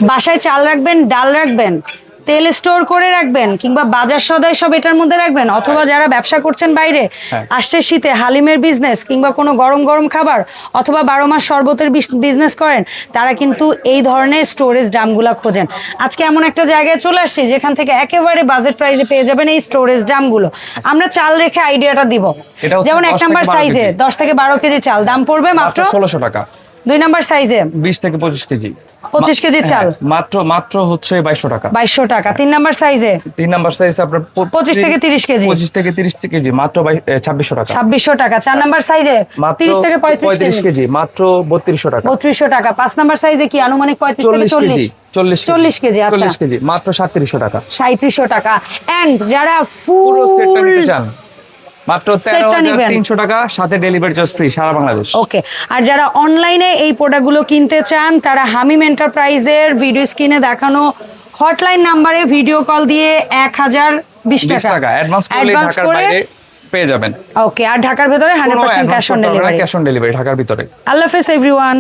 বাসায় চাল রাখবেন, ডাল রাখবেন, তেল স্টোর করে রাখবেন, কিংবা বাজার সদাই সব এটার মধ্যে রাখবেন, অথবা যারা ব্যবসা করছেন বাইরে, আসছে শীতে হালিমের বিজনেস কিংবা কোনো গরম গরম খাবার, অথবা 12 মাস শরবতের বিজনেস করেন, তারা কিন্তু এই ধরনের স্টোরেজ ড্রামগুলো খোঁজেন। আজকে এমন একটা জায়গায় চলে আসছি যেখান থেকে একেবারে বাজেট প্রাইসে পেয়ে যাবেন এই স্টোরেজ ড্রামগুলো। আমরা চাল রেখে আইডিয়াটা দিব, যেমন 1 নাম্বার সাইজে 10 থেকে 12 কেজি চাল, দাম পড়বে মাত্র 1600 টাকা। 2 নাম্বার সাইজে 20 থেকে 25 কেজি, 25 কেজি চাল মাত্র হচ্ছে 2200 টাকা। 2200 টাকা। 3 নাম্বার সাইজে 3 নাম্বার সাইজ আপনার 25 থেকে 30 কেজি, 25 থেকে 30 কেজি, মাত্র 2600 টাকা। 2600 টাকা। 4 নাম্বার সাইজে 30 থেকে 35 কেজি, মাত্র 3200 টাকা। 3200 টাকা। 5 নাম্বার সাইজে কি আনুমানিক 35 থেকে 40 কেজি, আচ্ছা 40 কেজি, মাত্র 3700 টাকা। 3700 টাকা। এন্ড যারা পুরো সেটটা নিতে ফুল চান মাত্র 13300 টাকা, সাথে ডেলিভারি চার্জ ফ্রি সারা বাংলাদেশ। ওকে। আর যারা অনলাইনে এই প্রোডাক্টগুলো কিনতে চান, তারা হামিম এন্টারপ্রাইজের ভিডিও স্ক্রিনে দেখানো হটলাইন নাম্বারে ভিডিও কল দিয়ে 1020 টাকা অ্যাডভান্স করলে ঢাকার বাইরে পেয়ে যাবেন। ওকে। আর ঢাকার ভিতরে 100% cash on delivery. Cash on delivery ঢাকার ভিতরে। আল্লাহ হাফেজ এভরিওয়ান।